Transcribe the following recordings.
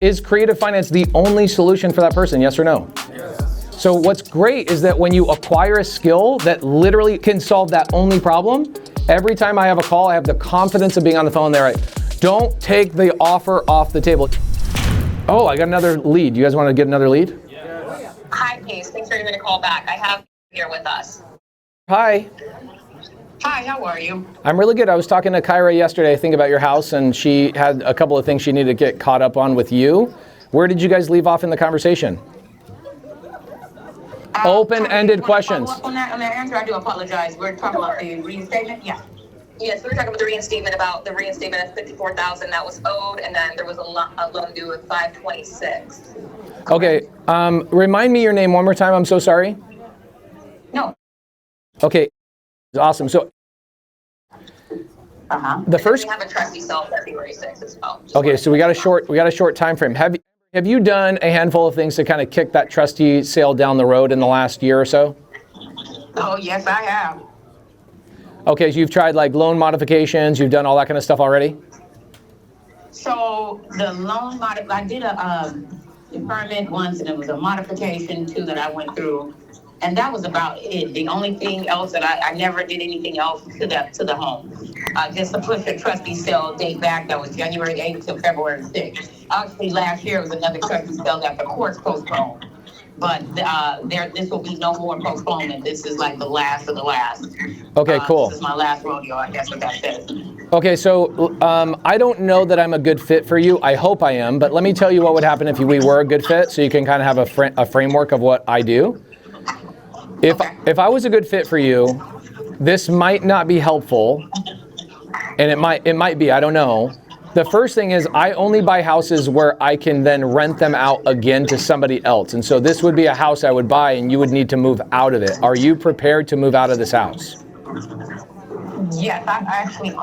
Is creative finance the only solution for that person, yes or no? Yes. So what's great is that when you acquire a skill that literally can solve that only problem, every time I have a call, I have the confidence of being on the phone there. Right? Don't take the offer off the table. Oh, I got another lead. You guys want to get another lead? Yes. Hi, Pace. Thanks for giving me a call back. I have here with us. Hi. Hi, how are you? I'm really good. I was talking to Kyra yesterday, I think, about your house, and she had a couple of things she needed to get caught up on with you. Where did you guys leave off in the conversation? Open-ended questions. On that answer, I do apologize. We're talking about the reinstatement? Yeah. Yes, we were talking about the reinstatement of $54,000 that was owed, and then there was a loan due of $526. Okay. Remind me your name one more time. I'm so sorry. No. Okay. Awesome. So the first, we have a trustee sale February 6th as well. Okay, so we got a short time frame. Have you done a handful of things to kind of kick that trustee sale down the road in the last year or so? Oh, yes, I have. Okay, so you've tried like loan modifications, you've done all that kind of stuff already? So the loan I did a deferment once, and it was a modification too that I went through. And that was about it. The only thing else that I never did anything else to the home. Just to push the trustee sale date back, that was January 8th to February 6th. Actually, last year was another trustee sale that the courts postponed. But this will be no more postponement. This is like the last of the last. Okay, cool. This is my last rodeo, I guess what that says. Okay, so I don't know that I'm a good fit for you. I hope I am, but let me tell you what would happen if we were a good fit, so you can kind of have a framework of what I do. If I was a good fit for you, this might not be helpful, and it might be, I don't know. The first thing is I only buy houses where I can then rent them out again to somebody else. And so this would be a house I would buy and you would need to move out of it. Are you prepared to move out of this house? Yes, I actually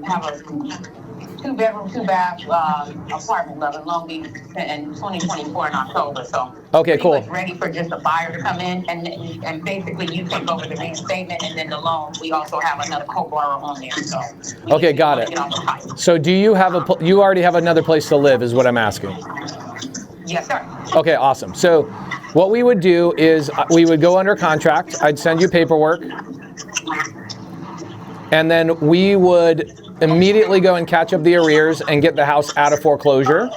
have a 2-bedroom, 2-bath apartment level in Long Beach in 2024 in October. So okay, cool. Ready for just a buyer to come in, and basically you take over the reinstatement and then the loan. We also have another co-borrower on there. So okay, got it. So do you have you already have another place to live is what I'm asking? Yes, sir. Okay, awesome. So what we would do is we would go under contract. I'd send you paperwork. And then we would immediately go and catch up the arrears and get the house out of foreclosure.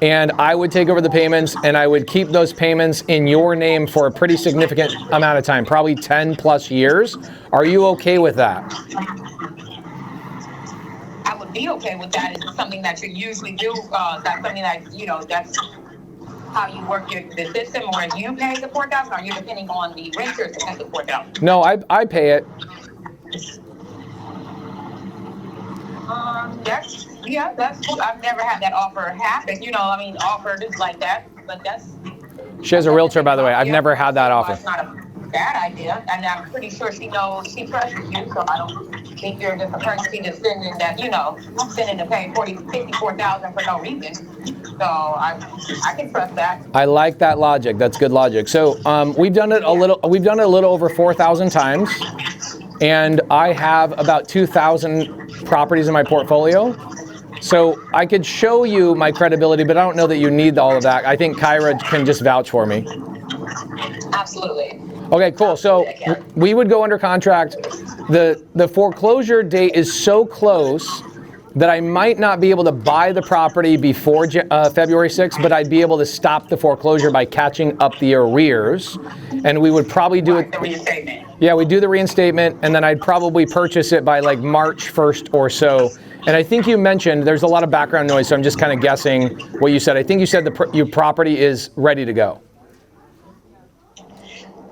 And I would take over the payments and I would keep those payments in your name for a pretty significant amount of time, probably 10 plus years. Are you okay with that? I would be okay with that. It's something that you usually do. That's something that, that's how you work the system, or if you pay the $4,000, or you're depending on the renters to pay the $4,000? No, I pay it. That's cool. I've never had that offer happen. Offer just like that, but that's. She has a realtor, by the way. I've never had that offer. It's not a bad idea, and I'm pretty sure she knows she trusts you. So I don't think you're just a person that's sending that, sending to pay $54,000 for no reason. So I can trust that. I like that logic. That's good logic. So we've done it a little over 4,000 times, and I have about 2,000 properties in my portfolio. So I could show you my credibility, but I don't know that you need all of that. I think Kyra can just vouch for me. Absolutely. Okay, cool. So we would go under contract. The foreclosure date is so close that I might not be able to buy the property before February 6th, but I'd be able to stop the foreclosure by catching up the arrears. And we would probably do it. The reinstatement. Yeah, we do the reinstatement, and then I'd probably purchase it by like March 1st or so. And I think you mentioned, there's a lot of background noise, so I'm just kind of guessing what you said. I think you said your property is ready to go.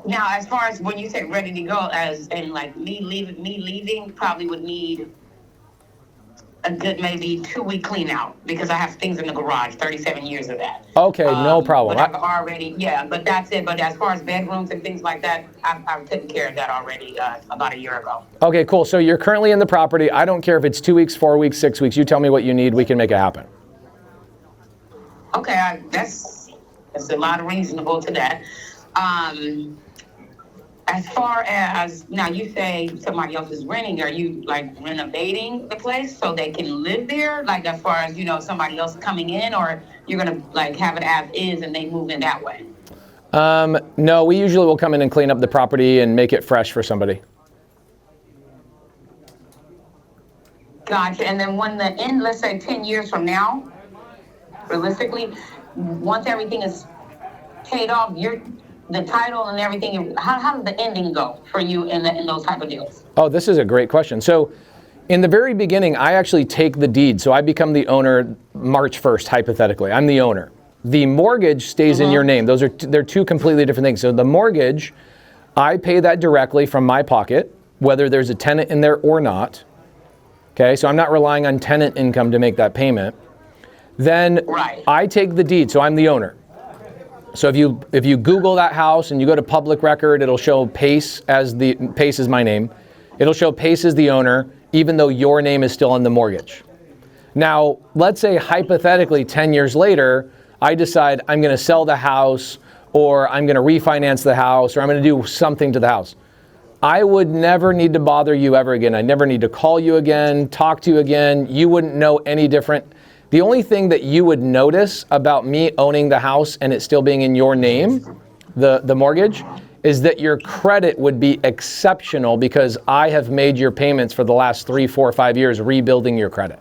Now, as far as when you say ready to go, as in like me leaving, probably would need a good maybe 2-week clean out, because I have things in the garage, 37 years of that. Okay, no problem. But I've already, but that's it. But as far as bedrooms and things like that, I've taken care of that already about a year ago. Okay, cool. So you're currently in the property. I don't care if it's 2 weeks, 4 weeks, 6 weeks. You tell me what you need. We can make it happen. Okay, that's a lot of reasonable to that. As far as, now you say somebody else is renting, are you like renovating the place so they can live there? Like as far as, somebody else coming in, or you're gonna like have it as is and they move in that way? No, we usually will come in and clean up the property and make it fresh for somebody. Gotcha. And then when the end, let's say 10 years from now, realistically, once everything is paid off, the title and everything, how does the ending go for you in those type of deals? Oh, this is a great question. So in the very beginning, I actually take the deed. So I become the owner March 1st, hypothetically. I'm the owner. The mortgage stays in your name. They're two completely different things. So the mortgage, I pay that directly from my pocket, whether there's a tenant in there or not. Okay, so I'm not relying on tenant income to make that payment. Then I take the deed, so I'm the owner. So if you Google that house and you go to public record, it'll show Pace Pace is my name. It'll show Pace as the owner, even though your name is still on the mortgage. Now, let's say hypothetically 10 years later, I decide I'm gonna sell the house, or I'm gonna refinance the house, or I'm gonna do something to the house. I would never need to bother you ever again. I never need to call you again, talk to you again. You wouldn't know any different. The only thing that you would notice about me owning the house and it still being in your name, the mortgage, is that your credit would be exceptional because I have made your payments for the last 3, 4, 5 years rebuilding your credit.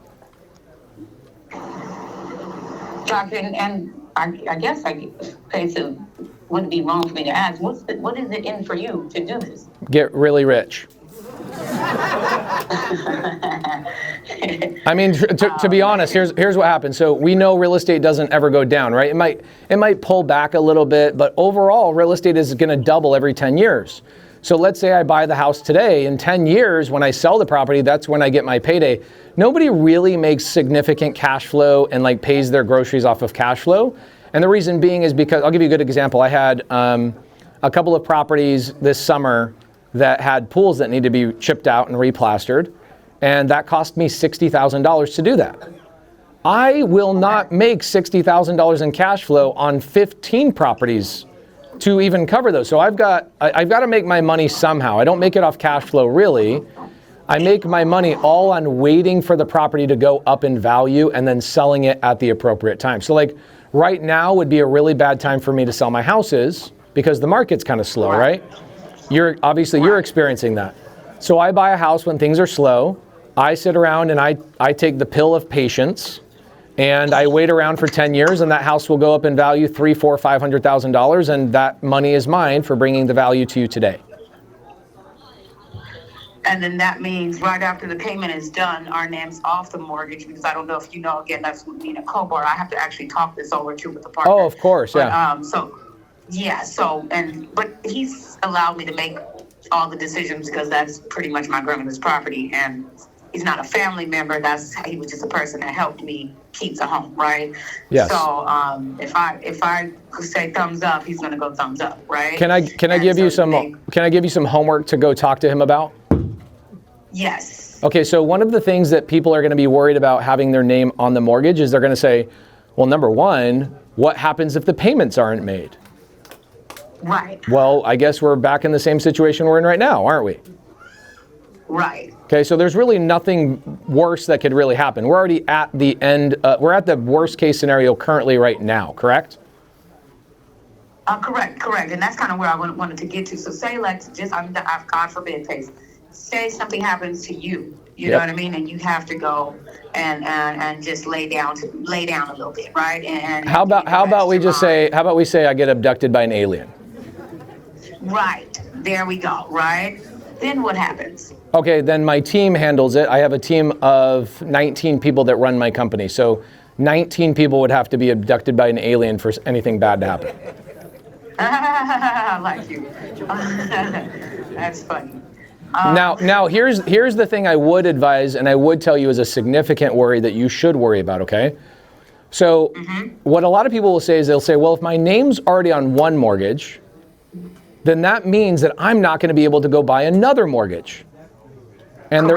Gotcha. And I guess Pace, wouldn't be wrong for me to ask, what is it in for you to do this? Get really rich. I mean, to be honest, here's what happens. So we know real estate doesn't ever go down, right? It might pull back a little bit, but overall, real estate is going to double every 10 years. So let's say I buy the house today. In 10 years, when I sell the property, that's when I get my payday. Nobody really makes significant cash flow and like pays their groceries off of cash flow. And the reason being is because, I'll give you a good example. I had a couple of properties this summer that had pools that need to be chipped out and replastered, and that cost me $60,000 to do that. I will not make $60,000 in cash flow on 15 properties to even cover those. So I've got to make my money somehow. I don't make it off cash flow really. I make my money all on waiting for the property to go up in value and then selling it at the appropriate time. So like right now would be a really bad time for me to sell my houses because the market's kind of slow, right? You're experiencing that. So I buy a house when things are slow. I sit around and I take the pill of patience and I wait around for 10 years and that house will go up in value $300,000, $400,000, $500,000, and that money is mine for bringing the value to you today. And then that means right after the payment is done, our name's off the mortgage, because I don't know if you know, again, that's with me and a co-bar. I have to actually talk this over too with the partner. Oh, of course, yeah. But he's allowed me to make all the decisions because that's pretty much my grandmother's property, and he's not a family member. He was just a person that helped me keep the home, right? Yes. So if I say thumbs up, he's gonna go thumbs up, right? Can I give you some homework to go talk to him about? Yes. Okay, so one of the things that people are going to be worried about having their name on the mortgage is they're going to say, well, number one, what happens if the payments aren't made? Right. Well, I guess we're back in the same situation we're in right now, aren't we? Right. Okay, so there's really nothing worse that could really happen. We're already at the end, we're at the worst case scenario currently right now, correct? Correct. And that's kind of where I wanted to get to. So say God forbid, Pace, say something happens to you, you know what I mean? And you have to go and just lay down a little bit, right? And how about we say I get abducted by an alien? Right. There we go, right? Then what happens? Okay, then my team handles it. I have a team of 19 people that run my company. So 19 people would have to be abducted by an alien for anything bad to happen. I like you. That's funny. Now here's the thing I would advise and I would tell you is a significant worry that you should worry about, okay? So what a lot of people will say is they'll say, well, if my name's already on one mortgage, then that means that I'm not going to be able to go buy another mortgage. And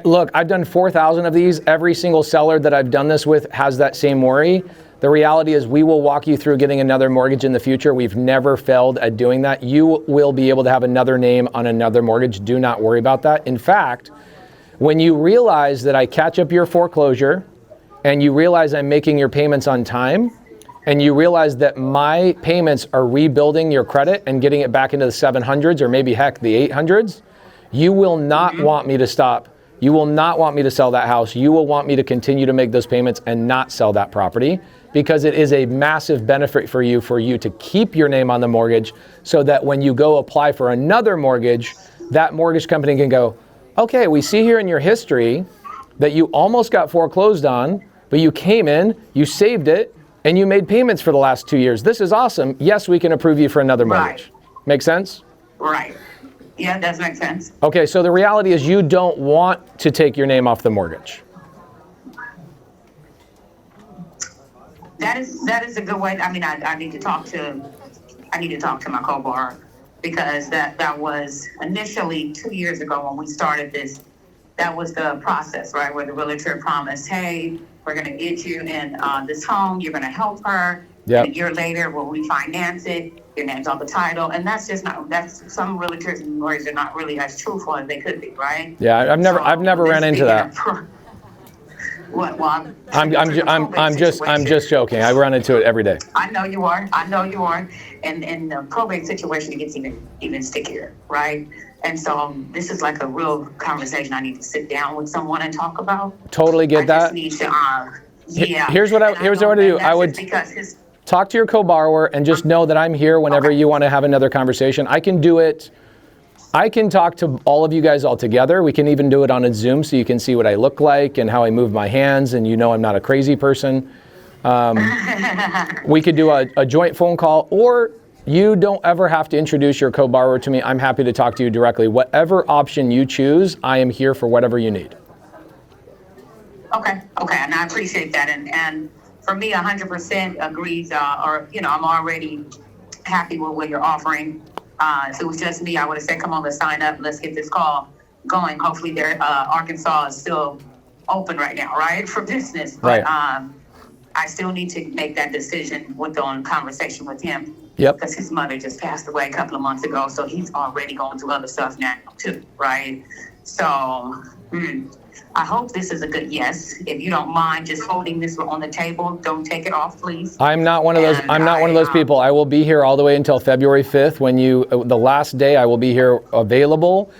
look, I've done 4,000 of these. Every single seller that I've done this with has that same worry. The reality is we will walk you through getting another mortgage in the future. We've never failed at doing that. You will be able to have another name on another mortgage. Do not worry about that. In fact, when you realize that I catch up your foreclosure and you realize I'm making your payments on time and you realize that my payments are rebuilding your credit and getting it back into the 700s or maybe heck the 800s, you will not want me to stop. You will not want me to sell that house. You will want me to continue to make those payments and not sell that property, because it is a massive benefit for you to keep your name on the mortgage so that when you go apply for another mortgage, that mortgage company can go, okay, we see here in your history that you almost got foreclosed on, but you came in, you saved it, and you made payments for the last 2 years. This is awesome. Yes, we can approve you for another mortgage. Right. Make sense? Right. Yeah, it does make sense. Okay, so the reality is you don't want to take your name off the mortgage. That is a good way. I mean, I need to talk to my co-borrower, because that was initially 2 years ago when we started this. That was the process, right? Where the realtor promised, hey, we're going to get you in this home. You're going to help her. Yep. And a year later, we'll refinance it. Your name's on the title. And that's just not, that's, some realtors and lawyers are not really as truthful as they could be, right? Yeah, I've never ran into that. What? Well, I'm just joking. I run into it every day. I know you are. And in the probate situation, it gets even stickier, right? And so this is like a real conversation I need to sit down with someone and talk about. Totally get that. I just need to, yeah. Here's what I would do. I would talk to your co-borrower and just know that I'm here whenever you want to have another conversation. I can do it. I can talk to all of you guys all together. We can even do it on a Zoom so you can see what I look like and how I move my hands, and you know I'm not a crazy person. We could do a joint phone call, or you don't ever have to introduce your co-borrower to me. I'm happy to talk to you directly. Whatever option you choose, I am here for whatever you need. Okay, and I appreciate that. And for me, 100% agrees, I'm already happy with what you're offering. If it was just me, I would have said, come on, let's sign up. Let's get this call going. Hopefully Arkansas is still open right now, right, for business. But right. I still need to make that decision with the conversation with him. Yep. Because his mother just passed away a couple of months ago. So he's already going through other stuff now, too, right? So I hope this is a good yes. If you don't mind just holding this on the table, don't take it off, please. I'm not one of those. I'm not one of those people. I will be here all the way until February 5th. The last day, I will be here available,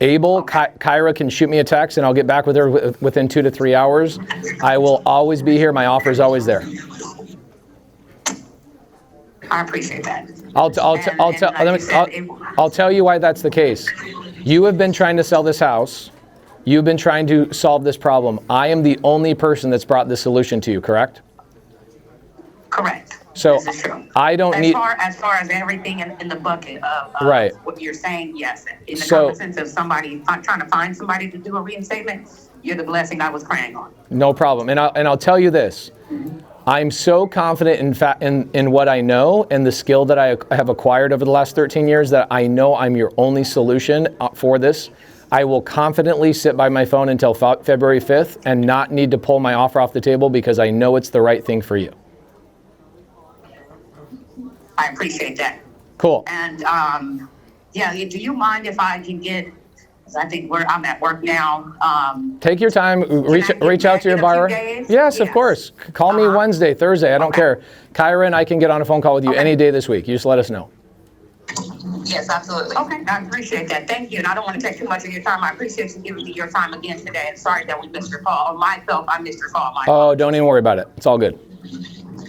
able. Okay. Kyra can shoot me a text, and I'll get back with her within 2 to 3 hours. I will always be here. My offer is always there. I appreciate that. I'll tell you why that's the case. You have been trying to sell this house. You've been trying to solve this problem. I am the only person that's brought this solution to you, correct? Correct. So this is true. I don't need... As far as everything in the bucket of right. What you're saying, yes. In the common sense of somebody trying to find somebody to do a reinstatement, you're the blessing I was praying on. No problem. And I'll tell you this. I'm so confident in what I know and the skill that I have acquired over the last 13 years that I know I'm your only solution for this. I will confidently sit by my phone until February 5th and not need to pull my offer off the table because I know it's the right thing for you. I appreciate that. Cool. And do you mind if I can get, because I think I'm at work now. Take your time, reach out to your borrower. Yes, of course. Call me Wednesday, Thursday, I don't care. Kyra and I can get on a phone call with you any day this week. You just let us know. Yes, absolutely. Okay, I appreciate that. Thank you. And I don't want to take too much of your time. I appreciate you giving me your time again today. And sorry that we missed your call. Or myself, I missed your call. Don't even worry about it. It's all good.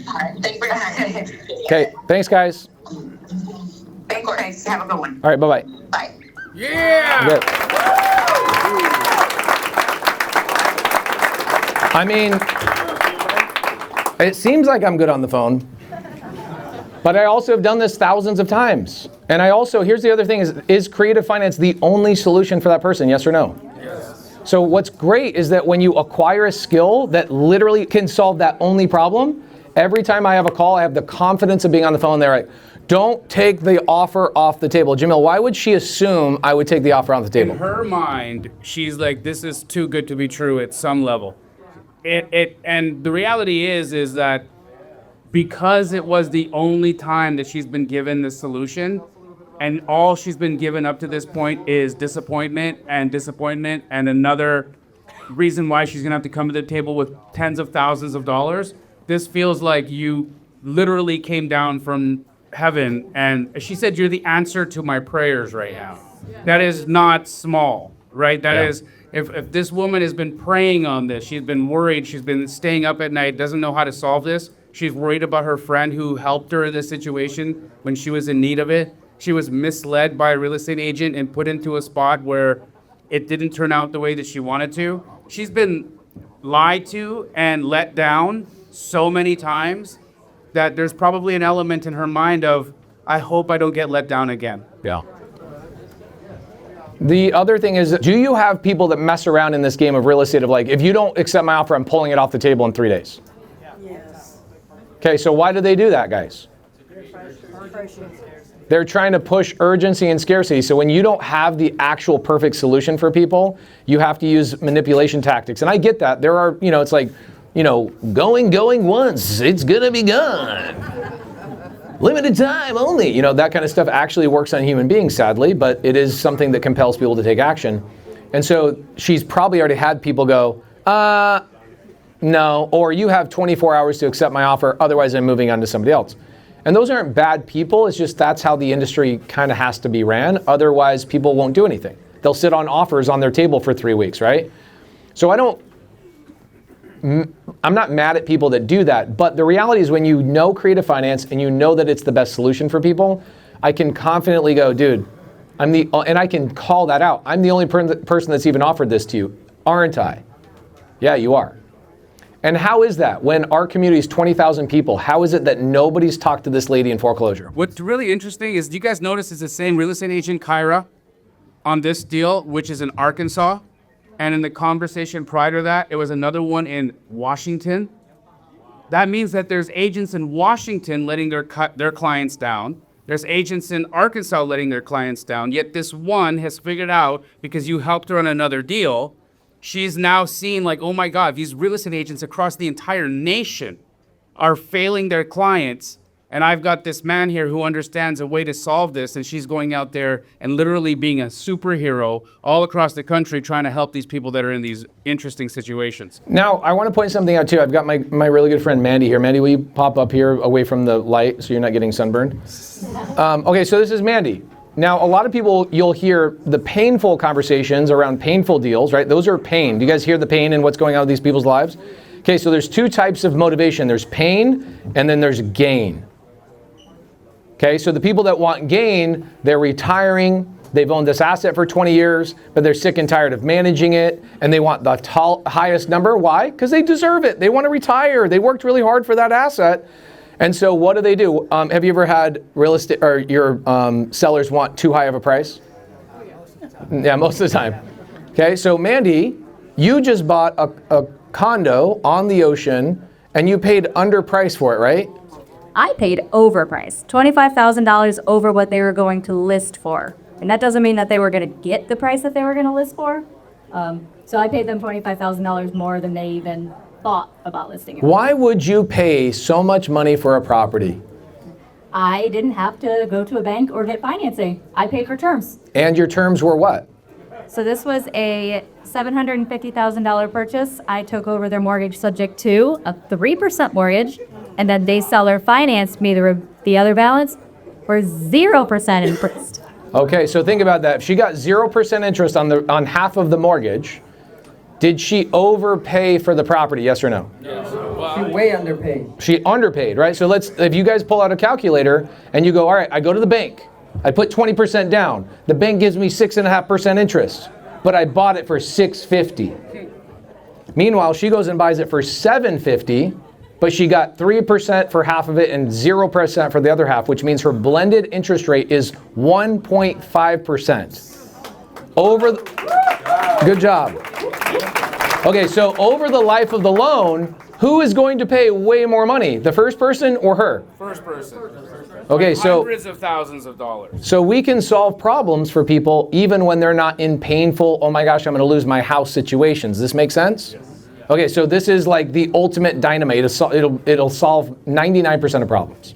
All right. Thank you for your time. Okay, thanks, guys. Thanks, Pace. Have a good one. All right, bye-bye. Bye. Yeah! Good. I mean, it seems like I'm good on the phone. But I also have done this thousands of times. And here's the other thing is creative finance the only solution for that person, yes or no? Yes. So what's great is that when you acquire a skill that literally can solve that only problem, every time I have a call, I have the confidence of being on the phone there, like, don't take the offer off the table. Jamil, why would she assume I would take the offer off the table? In her mind, she's like, this is too good to be true at some level. And the reality is that because it was the only time that she's been given the solution, and all she's been given up to this point is disappointment and another reason why she's gonna have to come to the table with tens of thousands of dollars. This feels like you literally came down from heaven, and she said you're the answer to my prayers right now. That is not small, right? That is, if this woman has been praying on this, she's been worried, she's been staying up at night, doesn't know how to solve this. She's worried about her friend who helped her in this situation when she was in need of it. She was misled by a real estate agent and put into a spot where it didn't turn out the way that she wanted to. She's been lied to and let down so many times that there's probably an element in her mind of, I hope I don't get let down again. Yeah. The other thing is, do you have people that mess around in this game of real estate of like, if you don't accept my offer, I'm pulling it off the table in 3 days? Yes. Okay, so why do they do that, guys? They're trying to push urgency and scarcity. So when you don't have the actual perfect solution for people, you have to use manipulation tactics. And I get that. There are, it's like, going once, it's gonna be gone. Limited time only. That kind of stuff actually works on human beings, sadly, but it is something that compels people to take action. And so she's probably already had people go, no, or you have 24 hours to accept my offer, otherwise I'm moving on to somebody else. And those aren't bad people, it's just that's how the industry kind of has to be ran, otherwise people won't do anything. They'll sit on offers on their table for 3 weeks, right? So I'm not mad at people that do that, but the reality is when you know creative finance and you know that it's the best solution for people, I can confidently go, dude, and I can call that out. I'm the only person that's even offered this to you, aren't I? Yeah, you are. And how is that? When our community is 20,000 people, how is it that nobody's talked to this lady in foreclosure? What's really interesting is, do you guys notice it's the same real estate agent, Kyra, on this deal, which is in Arkansas? And in the conversation prior to that, it was another one in Washington. That means that there's agents in Washington letting their clients down. There's agents in Arkansas letting their clients down. Yet this one has figured out, because you helped her on another deal, she's now seen like, oh my God, these real estate agents across the entire nation are failing their clients. And I've got this man here who understands a way to solve this. And she's going out there and literally being a superhero all across the country trying to help these people that are in these interesting situations. Now, I want to point something out too. I've got my really good friend Mandy here. Mandy, will you pop up here away from the light so you're not getting sunburned? Okay, so this is Mandy. Now, a lot of people, you'll hear the painful conversations around painful deals, right? Those are pain. Do you guys hear the pain and what's going on with these people's lives? Okay, so there's 2 types of motivation. There's pain and then there's gain. Okay, so the people that want gain, they're retiring, they've owned this asset for 20 years, but they're sick and tired of managing it, and they want the highest number. Why? Because they deserve it. They want to retire. They worked really hard for that asset. And so what do? Have you ever had real estate, or your sellers want too high of a price? Yeah, most of the time. Okay, so Mandy, you just bought a condo on the ocean, and you paid underpriced for it, right? I paid overpriced, $25,000 over what they were going to list for. And that doesn't mean that they were going to get the price that they were going to list for. So I paid them $25,000 more than they even thought about listing it. Why would you pay so much money for a property? I didn't have to go to a bank or get financing. I paid for terms. And your terms were what? So this was a $750,000 purchase. I took over their mortgage subject to a 3% mortgage, and then they seller financed me the other balance for 0% interest. Okay, so think about that. If she got 0% interest on half of the mortgage, did she overpay for the property, yes or no? Yes. She way underpaid. She underpaid, right? So if you guys pull out a calculator and you go, all right, I go to the bank, I put 20% down, the bank gives me 6.5% interest, but I bought it for $650. Meanwhile, she goes and buys it for $750, but she got 3% for half of it and 0% for the other half, which means her blended interest rate is 1.5%. Good job. Okay, so over the life of the loan, who is going to pay way more money, the first person or her? First person. Okay, so Hundreds of thousands of dollars. So we can solve problems for people even when they're not in painful, oh my gosh, I'm going to lose my house situations. Does this make sense? Yes. Okay, so this is like the ultimate dynamite. It'll solve 99% of problems.